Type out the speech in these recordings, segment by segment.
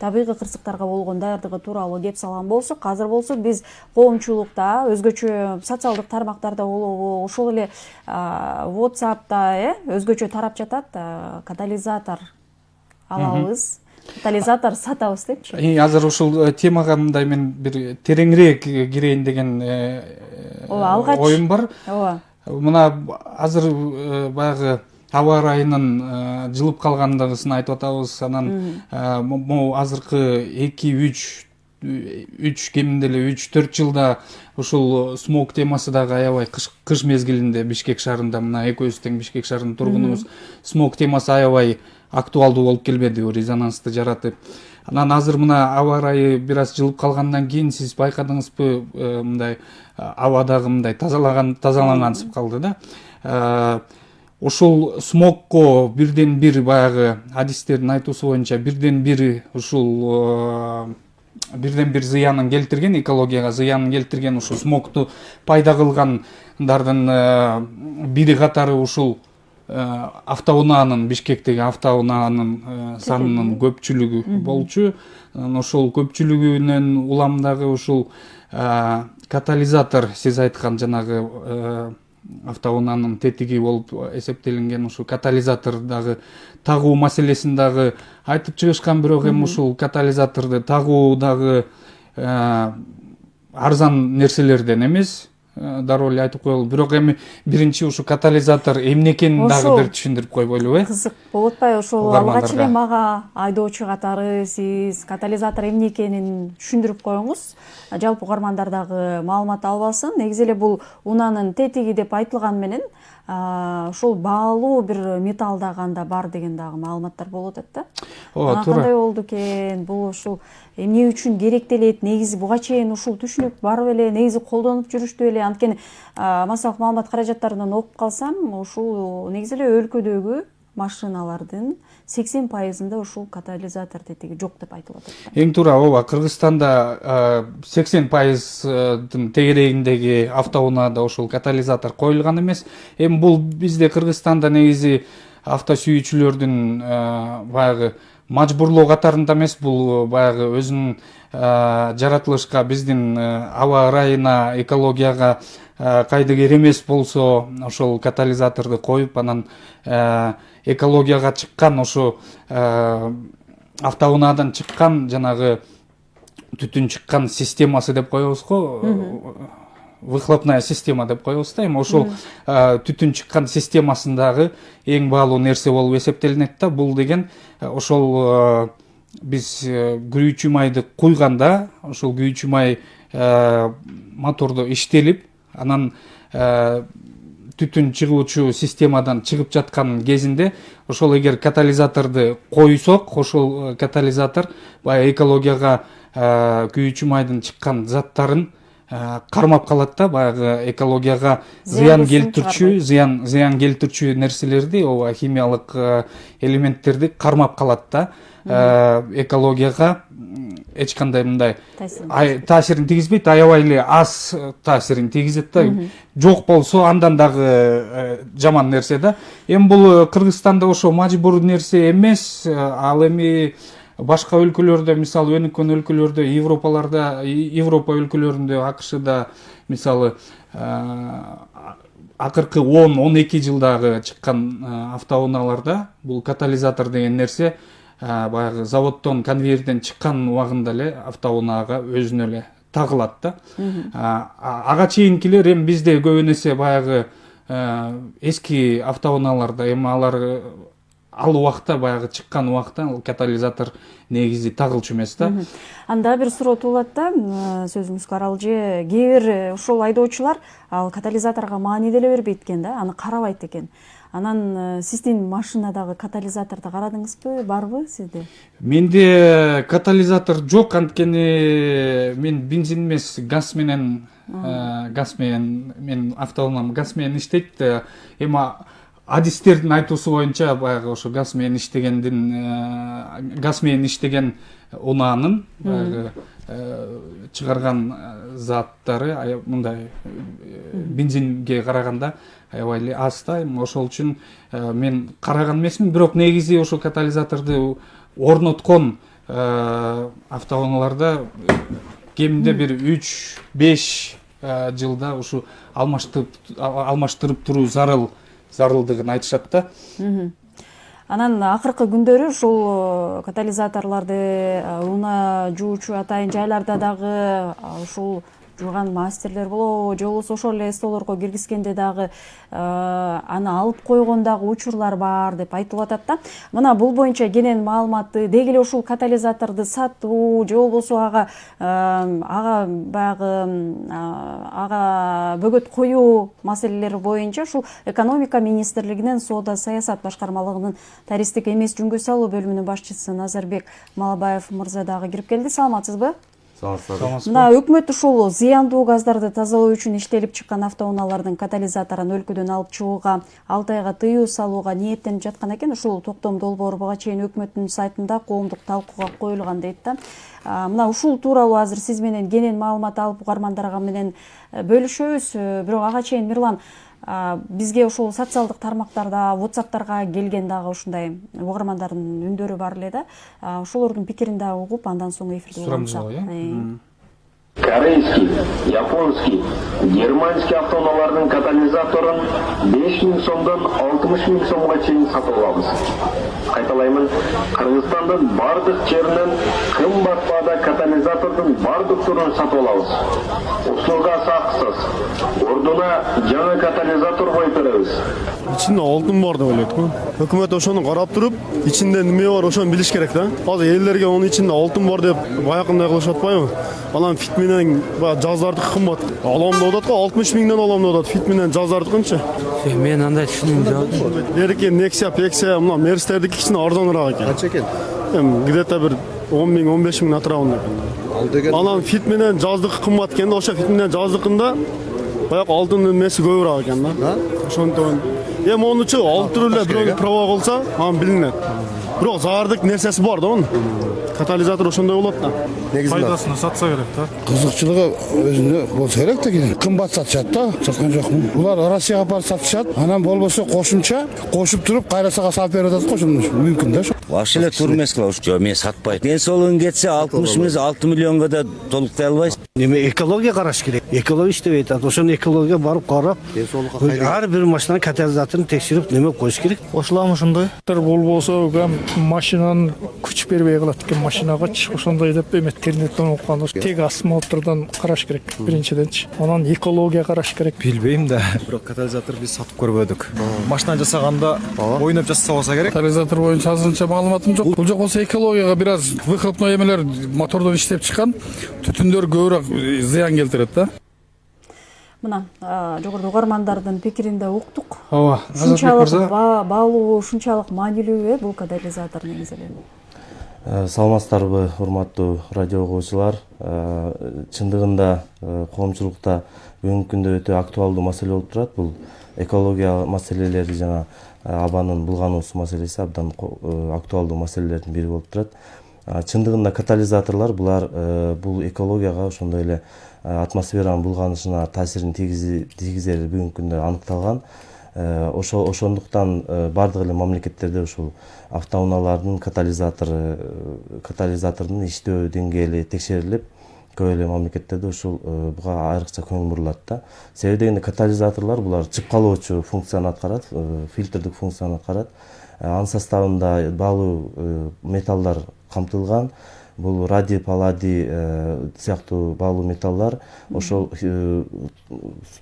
табигый кырсыктарга болгон даярдыгы тууралуу кеп салган болсок, азыр болсо биз коомчулукта, өзгөчө социалдык тармактарда болобу, ошол эле WhatsApp'та өзгөчө тарап жатат, катализатор алабыз, катализатор сатабыз депчи. Азыр ушул темага мындай мен бир тереңирээк кирейин деген оюм бар. Мына азыр баягы аба ырайынын жылып калгандыгын айтып атабыз. Анан могу азыркы 2-3 кеминде эле 3-4 жылда ушул смог темасы дагы аябай кыш мезгилинде Бишкек шаарында, мына экөөбүз тең Бишкек шаарынын тургунубуз, смог темасы аябай актуалдуу болуп келбеди, резонансты жаратып. Анан азыр мына аба ырайы бир аз жылып калгандан кийин сиз байкадыңызбы, мындай аба дагы мындай тазалангансып калды да. Ушул смогко бирден бир баягы адистердин айтуусу боюнча бирден бир зыянын келтирген, экологияга зыянын келтирген, ушул смогту пайда кылгандардын бири катары ушул автоунаанын, Бишкектеги автоунаанын санынын көпчүлүгү болчу. Ошол көпчүлүгүнөн улам дагы ушул катализатор, сиз айткан жанагы автоунаанын тетиги болуп эсептелинген ушул катализатор дагы тагуу маселесин дагы айтып чыгышкан, бирок эми ушул катализаторду тагуу дагы арзан нерселерден эмес, дароо эле айтып коелу. Бирок эми биринчи ушу катализатор эмне экенин дагы бир түшүндүрүп койбойлубу, Кызык болуп атпайбы? Ошол алгач эле мага айдоочу катары сиз катализатор эмне экенин түшүндүрүп коюңуз. Жалпы угармандар дагы маалымат албасын. Негизи эле бул унаанын тетиги деп айтылган менен ушул баалуу бир металл дагы анда бар деген дагы маалыматтар болуп атат да. Туура. Кандай болду экен? Бул ушул эмне үчүн керектелет? Негизи буга чейин ушул түшүнүк бар беле? Негизи колдонуп жүрүштү беле? Анткени массалык маалымат каражаттарынан окуп калсам, ушул негизи эле өлкөдөгү машиналардын 80%-ында ушул катализатор тетиги жок деп айтылып атат. Эң туура, ооба, Кыргызстанда 80%-дын тегерегиндеги автоунаада ушул катализатор коюлган эмес. Эми бул бизде Кыргызстанда негизи автосүйүүчүлөрдүн баягы мажбурлоо катарында эмес, бул баягы өзүнүн жаратылышка, биздин аба ырайына, экологияга кайдыгер эмес болсо, ошол катализаторду коюп, анан экологияга чыккан, ошо автоунаадан чыккан жанагы түтүн чыккан системасы деп коебуз го, выхлопная система деп коебуз да. Эми ошол түтүн чыккан системасындагы эң баалуу нерсе болуп эсептелинет да. Бул деген ошол биз күйүүчү майды куйганда, ошол күйүүчү май мотордо иштелип, анан түтүн чыгуучу системадан чыгып жаткан кезинде ошол эгер катализаторду койсок, ошол катализатор баягы экологияга күйүүчү майдын чыккан заттарын кармап калат да, баягы экологияга зыян келтирчү нерселерди, ооба, химиялык элементтерди кармап калат да. Экологияга эч кандай мындай таасирин тийгизбейт, аябай эле аз таасирин тийгизет да. Жок болсо андан дагы жаман нерсе да. Эми бул Кыргызстанда ошо мажбур нерсе эмес. Ал эми башка өлкөлөрдө, мисалы өнүккөн өлкөлөрдө, Европа өлкөлөрүндө, АКШда, мисалы акыркы 10-12 жылдагы чыккан автоунааларда бул катализатор деген нерсе баягы заводдон, конвейерден чыккан убагында эле автоунаага өзүнө эле тагылат да. Ага чейинкилер эми бизде көбүн эсе баягы эски автоунааларда эми алар ал убакта, баягы чыккан убакта катализатор негизи тагылчу эмес да. Анда бир суроо туулат да, сөзүңүзгө аралжы. Кээ бир ошол айдоочулар ал катализаторго маани деле бербейт экен да, аны карабайт экен. Анан сиздин машинадагы катализаторду карадыңызбы, барбы сизде? Менде катализатор жок, анткени мен бензин эмес, газ менен мен автоунаам газ менен иштейт. Эми адистердин айтуусу боюнча баягы ошо газ менен иштеген унаанын баягы чыгарган заттары мындай бензинге караганда аябай эле аз да. Ошол үчүн мен караган эмесмин, бирок негизи ошо катализаторду орноткон автоунааларда кеминде бир 3-5 жылда ушу алмаштырып туруу зарылдыгын айтышат да. Анан акыркы күндөрү ушул катализаторлорду унаа жуучу атайын жайларда дагы ушул жууган мастерлер болобу же болбосо ошол эле столорго киргизгенде дагы аны алып койгон дагы учурлар бар деп айтылып атат да. Мына бул боюнча кенен маалыматты деги эле ушул катализаторду сатуу же болбосо ага баягы ага бөгөт коюу маселелери боюнча ушул экономика министрлигинин соода саясат башкармалыгынын тарифтик эмес жөнгө салуу бөлүмүнүн башчысы Назарбек Малабаев мырза дагы кирип келди. Саламатсызбы? Мына өкмөт ушул зыяндуу газдарды тазалоо үчүн иштелип чыккан автоунаалардын катализаторун өлкөдөн алып чыгууга 6 айга тыюу салууга ниеттенип жаткан экен. Ушул токтом долбоору буга чейин өкмөттүн сайтында коомдук талкууга коюлган дейт да. Мына ушул тууралуу азыр сиз менен кенен маалымат алып угармандарга менен бөлүшөбүз. Бирок ага чейин Мирлан, бизге ушул социалдык тармактарда, WhatsApp'тарга келген дагы ушундай угармандардын үндөрү бар эле да. Ошолордун пикирин дагы угуп, андан соң эфирде угансак. Корейский, японский, германский автоунаалардын катализаторун 5000 сомдон 60000 сомго чейин сатып алабыз. Кайталаймын, Кыргызстандын бардык жеринен кымбат баада катализатордун бардык түрүн сатып алабыз. Услуга саксыз. Ордуна жаңы катализатор коюп беребиз. İçinde altın var da öyle. Hükümet oşonu karap durup içinde ne var oşonu biliş gerek da. Bazı ellerge onun içinde altın var deyip bayakında kılışatpay mı? Alan fitminen cazlardı kımbat. Alamda odat 60 binden alamda odat fitminen cazlardı kınça. Men anda düşündüm cevap. Derken Nexia, Pexia, Mercedes'deki ikisini ardan eken. Kaç eken? Gidete bir 10 bin, 15 bin atrağında. Alan fitminen cazlık kımbat kendi oşa fitminen cazlıkında bayak altın nesi göğür eken da. Şonton. Hem onun için alt türlü bir prova olsa bilinir. Bro zarardık nersesi var da onun. Katalizatör oşonday bolot da. Пайдасына satsa gerek da. Кызыкчылыгы өзүнө болсо керек да кийин. Кымбат сатышат да, саткан жокмун. Булар Россияга апарып сатышат. Анан болбосо кошумча кошуп туруп кайрасага салып берип атат го, ошондо мүмкүн да. Ваш эле тур эмес кыла. Жок, мен сатпайм. Ден соолугуң кетсе 6 миллионго да толуктай албайсың. Неме экология караш керек. Экология иштебей атат. Ошону экология барып карап, ар бир машинанын катализаторун текшерип неме коюш керек. Ошолам ошондой. Болбосо машинанын күч бербей калат экен машинага. Ошондой деп интернеттен окуганда тек осмотрдан караш керек биринчиденчи. Анан экология караш керек. Билбейм да. Бирок катализатор биз сатып көрбөдүк. Машина жасаганда ойноп жасаса болсо керек. Катализатор боюнча азырынча маалыматым жок. Бул жок болсо экологияга бир аз выхлопной эмелер мотордон иштеп чыккан түтүндөр көбүрөөк зыян келтирет да. Мына жогоруда угармандардын пикиринде уктук. Ооба, ушунчалык баалуу, ушунчалык маанилүү бул катализатор негизи эле. Саламатсыздарбы, урматтуу радио угуучулар. Чындыгында коомчулукта бүгүнкү күндө өтө актуалдуу маселе болуп турат. Бул экология маселелери жана абанын булгануусу маселеси абдан актуалдуу маселелердин бири болуп турат. Чындыгында катализаторлор булар бул экологияга ошондой эле атмосферанын булганышына таасирин тийгизери бүгүнкү күндө аныкталган. Ошондуктан бардык эле мамлекеттерде ушул автоунаалардын катализатордун иштөө деңгээли текшерилип, көп эле мамлекеттерде ушул буга айрыкча көңүл бурулат да. Себеби дегенде катализаторлор булар чыпкалоочу функцияны аткарат, фильтрдик функцияны аткарат. Анын составында баалуу металлдар камтылган. Бул радий, палладий сыяктуу баалуу металлдар ошол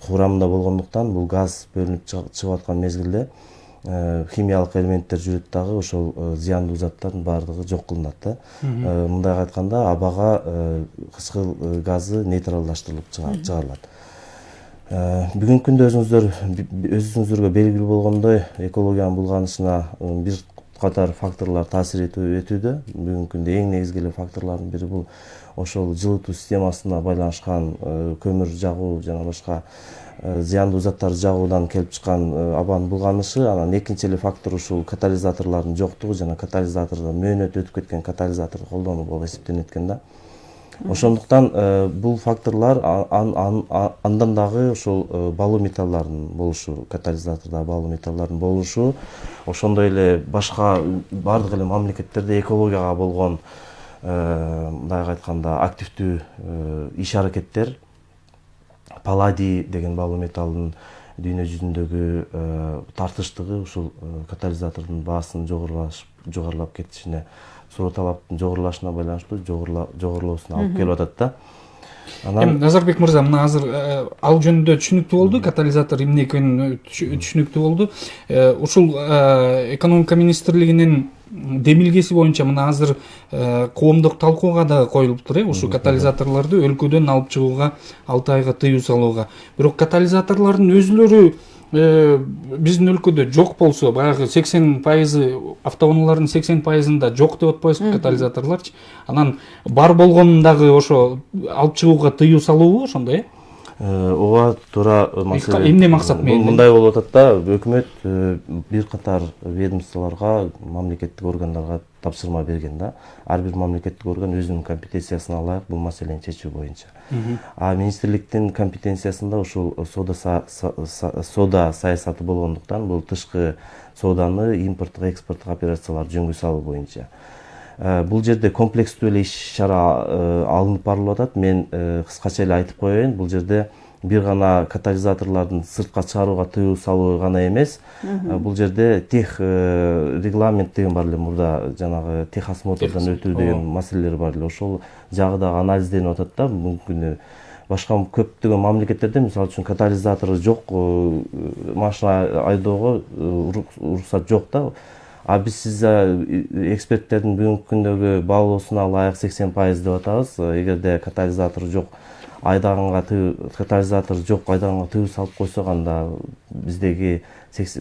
курамында болгондуктан бул газ бөлүнүп чыгып аткан мезгилде химиялык элементтер жүрөт дагы ошол зыяндуу заттардын баардыгы жок кылынат да. Мындай айтканда абага кычкыл газы нейтралдаштырылып чыгарылат. Бүгүнкү күндө өзүңүзгө белгилүү болгондой экологиянын булганышына бир катар факторлор таасир этүүдө. Бүгүнкү күндө эң негизги эле факторлордун бири бул ошол жылытуу системасына байланышкан көмүр жагуу жана башка зыяндуу заттарды жагуудан келип чыккан абанын булганышы. Анан экинчи эле фактор ушул катализаторлордун жоктугу жана катализатордон мөөнөт өтүп кеткен катализаторду колдонуу болуп эсептелет экен да. Ошондуктан бул факторлор андан дагы ошол баалуу металлдардын болушу, катализатордо баалуу металлдардын болушу, ошондой эле башка бардык эле мамлекеттерде экологияга болгон мындайга айтканда активдүү иш аракеттер палладий деген балуу металдын дүйнө жүзүндөгү тартыштыгы ушул катализатордун баасын жогорулап кетишине, суроо талаптын жогорулашына байланыштуу жогорулоосуна алып келип атат да. Эми Назарбек мырза, мына азыр ал жөнүндө түшүнүктүү болду, катализатор эмне экени түшүнүктүү болду. Ушул экономика министрлигинин демилгеси боюнча мына азыр коомдук талкууга да коюлуптур, ушул катализаторлорду өлкөдөн алып чыгууга 6 айга тыюу салууга. Бирок катализаторлордун өзүлөрү биздин өлкөдө жок болсо, баягы 80% автоунаалардын 80%-ында жок деп атпайбызбы катализаторлорчу? Анан бар болгонун дагы ошо алып чыгууга тыюу салуубу ошондой? Ооба, туура маселе. Эмне максат менен? Мындай болуп атат да, өкмөт бир катар ведомстволорго, мамлекеттик органдарга тапшырма берген да. Ар бир мамлекеттик орган өзүнүн компетенциясына ылайык бул маселени чечүү боюнча. А министрликтин компетенциясында ушул соода саясаты болгондуктан бул тышкы сооданы импорттук экспорттук операцияларды жөнгө салуу боюнча. Бул жерде комплекстүү эле иш-чара алынып барылып атат. Мен кыскача эле айтып коеюн, бул жерде бир гана катализаторлордун сыртка чыгарууга тыюу салуу гана эмес, бул жерде тех регламент деген бар эле, мурда жанагы техосмотрдон өтүү деген маселелер бар эле. Ошол жагы дагы анализденип атат да. Мүмкүн башка көптөгөн мамлекеттерде мисалы үчүн катализатору жок машина айдоого уруксат жок да. А биз сиз эксперттердин бүгүнкү күндөгү баалоосуна ылайык 80% деп атабыз. Эгерде катализатор жок айдаганга тыюу салып койсок, анда биздеги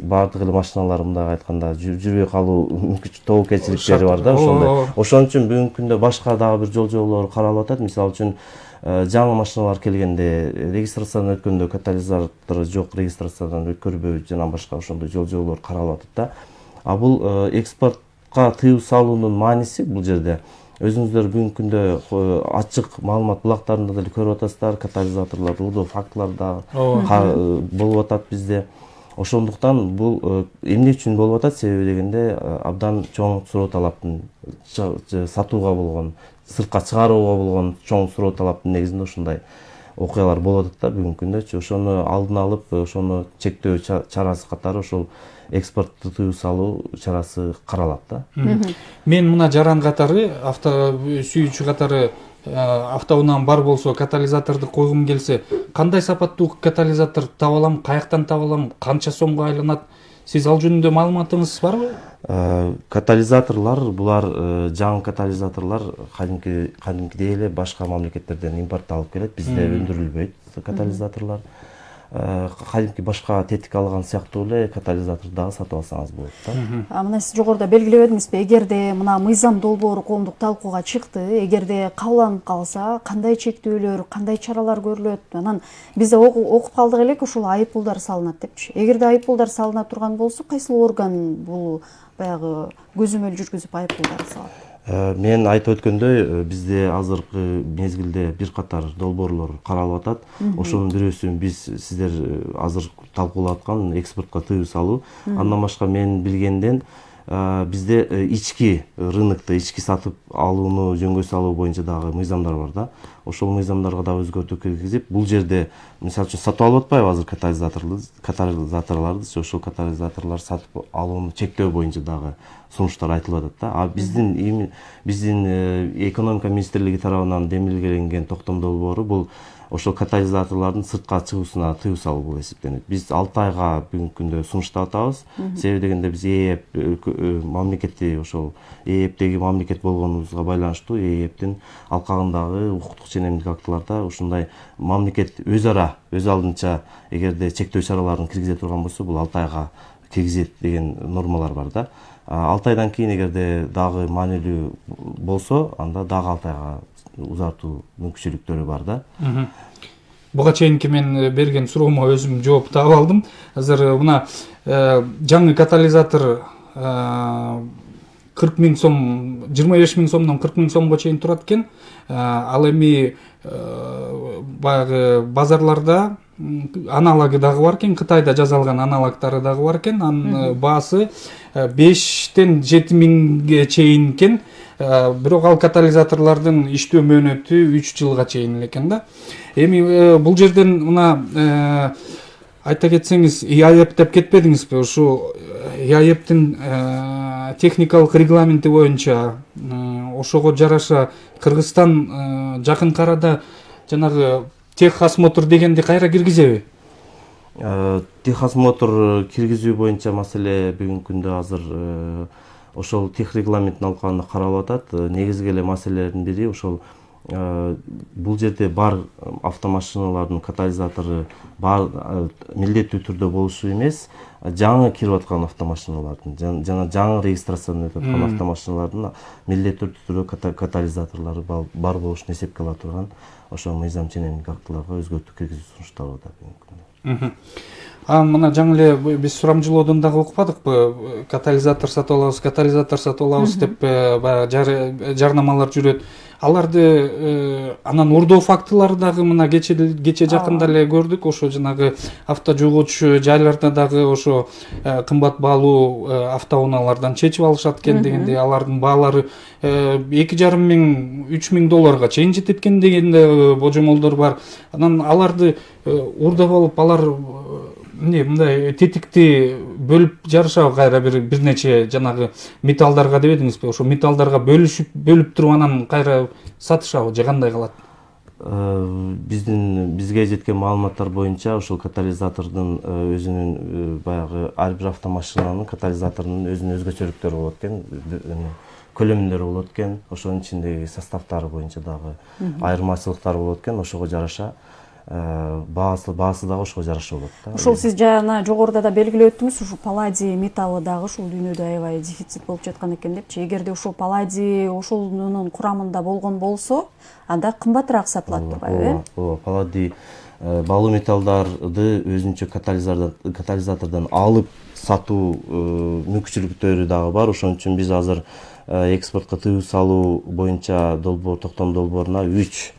баардык эле машиналар мындай айтканда жүрбөй калуу тобокелчиликтери бар да ошондой. Ошон үчүн бүгүнкү күндө башка дагы бир жолжолоор каралып атат. Мисалы үчүн жаңы машиналар келгенде, регистрациядан өткөндө катализатору жок, регистрациядан өткөрбөй жана башка ошондой жолжолоор каралып атат да. А бул экспортко тыюу салуунун мааниси бул жерде өзүңүздөр бүгүнкү күндө ачык маалымат булактарында деле көрүп атасыздар, катализаторлор ырдоо фактылар да болуп атат бизде. Ошондуктан бул эмне үчүн болуп атат? Себеби дегенде абдан чоң суроо талаптын сатууга болгон, сыртка чыгарууга болгон чоң суроо талаптын негизинде ушундай окуялар болуп атат да бүгүнкү күндө. Ошону алдын алып, ошону чектөө чарасы катары ошол экспортту тыюу салуу чарасы каралат да. Мен мына жаран катары, сүйүүчү катары автоунаам бар болсо, катализаторду койгум келсе, кандай сапаттуу катализатор таба алам, каяктан таба алам, канча сомго айланат? Сиз ал жөнүндө маалыматыңыз барбы? Катализаторлор булар жаңы катализаторлор кадимкидей эле башка мамлекеттерден импортталып келет. Бизде өндүрүлбөйт катализаторлор. Кадимки башка тетик алган сыяктуу эле катализатор дагы сатып алсаңыз болот да. Мына сиз жогоруда белгилеп эдиңизби, эгерде мына мыйзам долбоору коомдук талкууга чыкты, эгерде кабылданып калса, кандай чектөөлөр, кандай чаралар көрүлөт? Анан бизде окуп калдык элек, ушул айып пулдар салынат депчи. Эгерде айып пулдар салына турган болсо, кайсыл орган бул баягы көзөмөл жүргүзүп айып пулдар салат? Мен айтып өткөндөй, бизде азыркы мезгилде бир катар долбоорлор каралып атат. Ошонун бирөөсүн биз сиздер азыр талкуулап аткан экспортко тыюу салуу. Андан башка мен билгенден бизде ички рынокто ички сатып алууну жөнгө салуу боюнча дагы мыйзамдар бар да. Ошол мыйзамдарга да өзгөртүү киргизип, бул жерде мисалы үчүн сатып алып атпайбы азыр катализаторлорду, ошол катализаторлор сатып алууну чектөө боюнча дагы сунуштар айтылып атат да. А биздин экономика министрлиги тарабынан демилгеленген токтом долбоору бул ошол катализаторлордун сыртка чыгуусуна тыюу салуу болуп эсептенет. Биз 6 айга бүгүнкү күндө сунуштап атабыз. Себеби дегенде биз мамлекетти ошол ЭЭПтеги мамлекет болгонубузга байланыштуу ЭЭПтин алкагындагы укуктук ченемдик актыларда ушундай мамлекет өз алдынча эгерде чектөө чараларын киргизе турган болсо, бул 6 айга киргизет деген нормалар бар да. 6 айдан кийин эгерде дагы маанилүү болсо, анда дагы 6 айга узартуу мүмкүнчүлүктөрү бар да. Буга чейинки мен берген суроомо өзүм жооп таап алдым. Азыр мына жаңы катализатор 40 000 сом, 25 000 сомдон 40 000 сомго чейин турат экен. Ал эми баягы базарларда аналогы дагы бар экен, Кытайда жасалган аналогдары дагы бар экен. Анын баасы 5-тен 7 миңге чейин экен. бирок ал катализаторлордун иштөө мөөнөтү 3 жылга чейин элекен да. Эми бул жерден мына айта кетсеңиз, ИАЭП деп кетпедиңизби? Ушу ИАЭПтин техникалык регламенти боюнча ошого жараша Кыргызстан жакынкы арада жанагы техосмотр дегенди кайра киргизеби? Техосмотр киргизүү боюнча маселе бүгүнкү күндө азыр ошол тех регламенттин алкагында каралып атат. Негизги эле маселелердин бири ошол бул жерде бар автомашиналардын катализатору бар милдеттүү түрдө болушу эмес, жаңы кирип аткан автомашиналардын жана жаңы регистрациядан өтүп аткан автомашиналардын милдеттүү түрдө катализаторлору бар болушун эсепке ала турган ошо мыйзам ченемдик актыларга өзгөртүү киргизүү сунушталып атат бүгүнкү күндө. Мына жаңы эле биз сурамжылоодон дагы укпадыкпы? Катализатор сатып алабыз деп баягы жарнамалар жүрөт. Аларды анан урдоо фактылары дагы мына кече жакында эле көрдүк. Ошо жанагы авто жугуучу жайларда дагы ошо кымбат баалуу автоунаалардан чечип алышат экен дегенде, алардын баалары 2,5 миң, 3 миң долларга чейин жетет экен деген божомолдор бар. Анан аларды урдап алып, алар мындай тетикти бөлүп жарышабы кайра бир нече жанагы металлдарга дебедиңизби? Ошо металлдарга бөлүп туруп анан кайра сатышабы же кандай кылат? Бизге жеткен маалыматтар боюнча ошол катализатордун өзүнүн баягы ар бир автомашинанын катализаторунун өзүнүн өзгөчөлүктөрү болот экен, көлөмдөрү болот экен, ошонун ичиндеги составтары боюнча дагы айырмачылыктар болот экен, ошого жараша баасы дагы ошого жараша болот да. Ошол сиз жана жогоруда да белгилеп өттүңүз, ушу палладий металлы дагы ушул дүйнөдө аябай дефицит болуп жаткан экен депчи. Эгерде ушул палладий ошонун курамында болгон болсо, анда кымбатыраак сатылат турбайбы? Ооба, палладий баалуу металлдарды өзүнчө катализатордон алып сатуу мүмкүнчүлүктөрү дагы бар. Ошон үчүн биз азыр экспортко тыюу салуу боюнча токтом долбооруна 3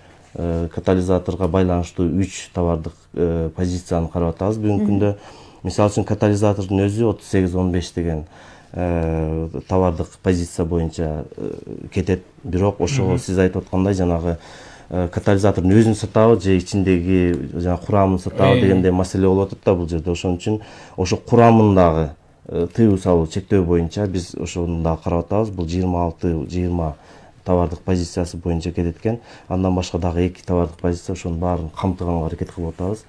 катализаторга байланыштуу 3 товардык позицияны карап атабыз бүгүнкү күндө. Мисалы үчүн катализатордун өзү 38-15 деген товардык позиция боюнча кетет. Бирок ошого сиз айтып аткандай жанагы катализатордун өзүн сатабы же ичиндеги жана курамын сатабы дегендей маселе болуп атат да бул жерде. Ошон үчүн ошо курамындагы тыюу салуу чектөө боюнча биз ошону дагы карап атабыз. Бул 26-20 товардык позициясы боюнча кетет экен. Андан башка дагы 2 товардык позиция, ошонун баарын камтыганга аракет кылып атабыз.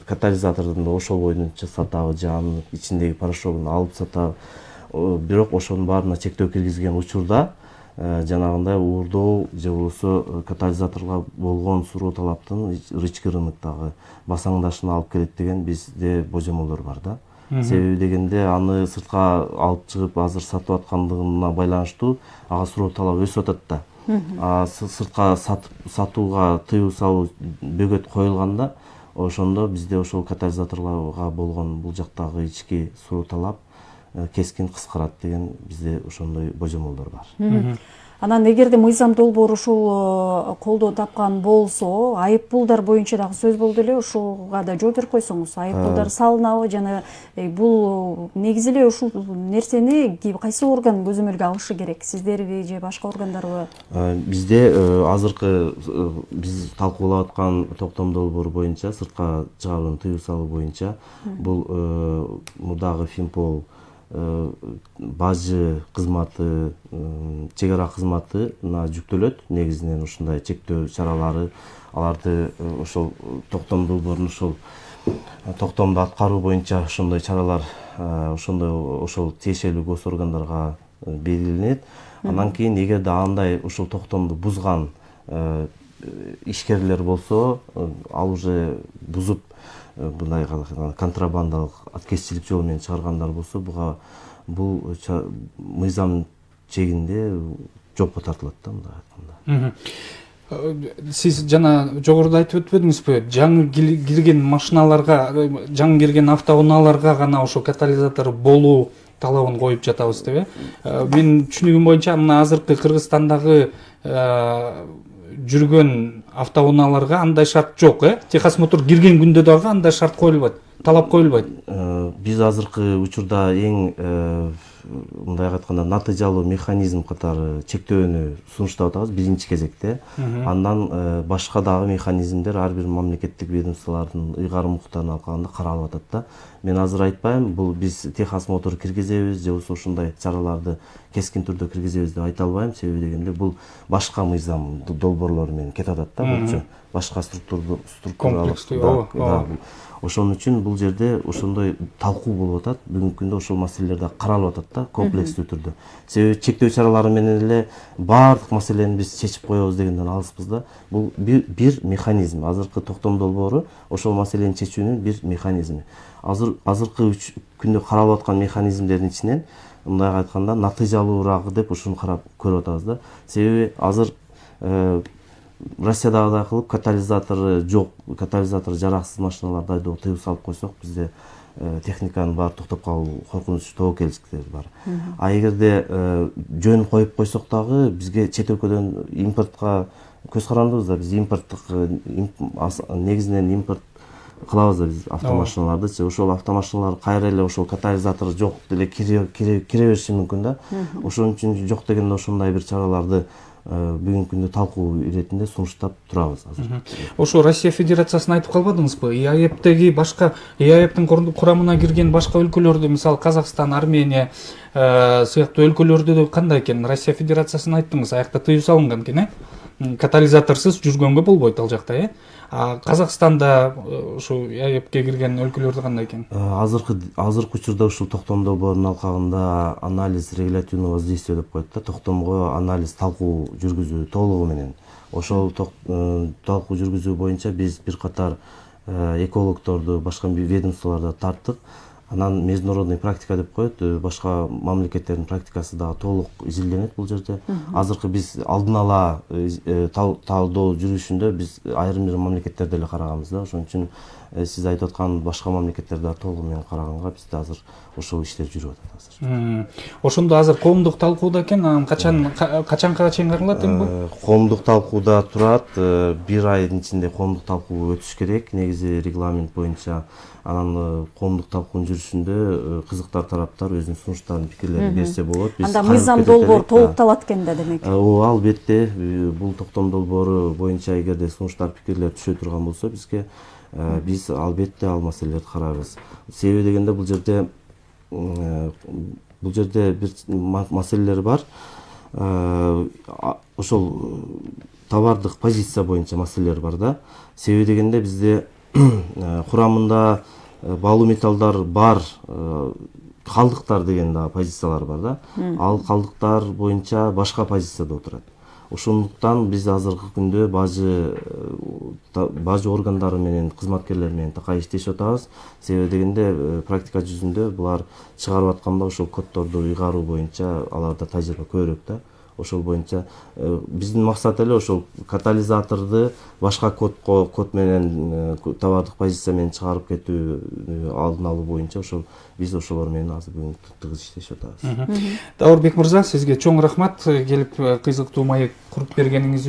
Катализатордун да ошол боюнча сатабы же анын ичиндеги порошогун алып сатабы. Бирок ошонун баарына чектөө киргизген учурда жанагындай уурдоо же болбосо катализаторго болгон суроо талаптын рычкы рыноктогу басаңдашына алып келет деген бизде божомолдор бар да. Себеби дегенде аны сыртка алып чыгып азыр сатып аткандыгына байланыштуу ага суроо талап өсүп атат да. Сыртка сатууга тыюу салуу бөгөт коюлганда ошондо бизде ошол катализаторлорго болгон бул жактагы ички суроо талап кескин кыскарат деген бизде ошондой божомолдор бар. Анан эгерде мыйзам долбоору ушул колдоо тапкан болсо, айыппулдар боюнча дагы сөз болду эле, ушуга да жооп берип койсоңуз, айыппулдар салынабы жана бул негизи эле ушул нерсени кайсы орган көзөмөлгө алышы керек? Сиздерби же башка органдарбы? Бизде азыркы биз талкуулап аткан токтом долбоору боюнча, сыртка чыгарууну тыюу салуу боюнча бул мурдагы Финпол бажы кызматы, чек ара кызматына жүктөлөт. Негизинен ушундай чектөө чаралары, аларды ошол токтом долбоорунун ошол токтомду аткаруу боюнча ошондой чаралар ошол тиешелүү гос органдарга белгиленет. Андан кийин эгерде андай ушул токтомду бузган ишкерлер болсо, ал уже бузуп мындай контрабандалык аткезчилик жол менен чыгаргандар болсо, бул мыйзам чегинде жоопко тартылат да, мындай айтканда. Сиз жана жогоруда айтып өтпөдүңүзбү? Жаңы кирген машиналарга, жаңы кирген автоунааларга гана ошо катализатор болуу талабын коюп жатабыз деп. Мен түшүнүгүм боюнча мына азыркы Кыргызстандагы жүргөн автоунааларга андай шарт жок, техосмотр кирген күндө дагы андай шарт коюлбайт, талап коюлбайт. Биз азыркы учурда эң мындай айтканда натыйжалуу механизм катары чектөөнү сунуштап атабыз биринчи кезекте. Андан башка дагы механизмдер ар бир мамлекеттик ведомстволордун ыйгарым укуктарына алганда каралып атат да. Мен азыр айтпайм, бул биз Техас мотор киргизебиз же болбосо ушундай чараларды кескин түрдө киргизебиз деп айта албайм. Себеби дегенде бул башка мыйзам долбоорлору менен кетип атат да, булчу. Башка структуралык. Ошон үчүн бул жерде ошондой талкуу болуп атат. Бүгүнкү күндө ошол маселелер да каралып атат да, комплекстүү түрдө. Себеби чектөө чаралары менен эле баардык маселени биз чечип коебуз дегенден алыспыз да. Бул бир механизм. Азыркы токтом долбоору ошол маселени чечүүнүн бир механизми. Азыркы 3 күндө каралып аткан механизмдердин ичинен мындай айтканда натыйжалуураак деп ушуну карап көрүп атабыз да. Себеби азыр Россиядагыдай кылып катализатору жок, катализатору жараксыз машиналарды айдоого тыюу салып койсок, бизде техниканын баары токтоп калуу коркунучу тобокелчиликтер бар. А эгерде жөн коюп койсок дагы бизге чет өлкөдөн импортко көз карандыбыз да. Биз импорттук негизинен импорт кылабыз да биз автомашиналарды. Ошол автомашиналар кайра эле ошол катализатору жок деле кире бериши мүмкүн да. Ошон үчүн жок дегенде ошондой бир чараларды бүгүнкү күндө талкуу иретинде сунуштап турабыз азыр. Ошо Россия Федерациясын айтып калбадыңызбы? ИАЭПтеги башка ИАЭПтин курамына кирген башка өлкөлөрдө, мисалы Казакстан, Армения сыяктуу өлкөлөрдө кандай экен? Россия Федерациясын айттыңыз, аякта тыюу салынган экен, катализаторсуз жүргөнгө болбойт ал жакта, А Казакстанда ушу ИАЭПке кирген өлкөлөрдө кандай экен? Азыркы учурда ушул токтом долбоорунун алкагында анализ регулятивного воздействия деп коет да, токтомго анализ талкуу жүргүзүү толугу менен. Ошол талкуу жүргүзүү боюнча биз бир катар экологторду башка ведомстволордо тарттык. Анан международный практика деп коет, башка мамлекеттердин практикасы дагы толук изилденет бул жерде. Азыркы биз алдын ала талдоо жүрүшүндө биз айрым бир мамлекеттерди эле караганбыз да. Ошон үчүн сиз айтып аткан башка мамлекеттерде толугу менен караганга бизде азыр ошол иштер жүрүп атат азыр. Ошондо азыр коомдук талкууда экен, анан качанга чейин каралат эми бул? Коомдук талкууда турат, бир айдын ичинде коомдук талкуу өтүш керек, негизи регламент боюнча. Анан коомдук талкуунун жүрүшүндө кызыктар тараптар өзүнүн сунуштарын, пикирлерин берсе болот. Анда мыйзам долбоор толукталат экен да демек. Ооба, албетте, бул токтом долбоору боюнча эгерде сунуштар, пикирлер түшө турган болсо, бизге биз албетте ал маселелерди карарбыз. Себеби дегенде бул жерде бир маселелер бар. Ошол товардык позиция боюнча маселелер бар да. Себеби дегенде бизде курамында баалуу металлдар бар, калдыктар деген да позициялар бар да. Ал калдыктар боюнча башка позицияда отурат. Ошондуктан биз азыркы күндө бажы органдары менен, кызматкерлер менен такай иштешип атабыз. Себеби дегенде практика жүзүндө булар чыгарып атканда ошол коддорду ыйгаруу боюнча аларда тажрыйба көбүрөөк да. Ошол боюнча биздин максат эле ошол катализаторду башка код менен, товардык позиция менен чыгарып кетүү алдын алуу боюнча биз ошолор менен азыр бүгүн тыгыз иштешип атабыз. Даурбек мырза, сизге чоң рахмат келип кызыктуу маек куруп бергениңиз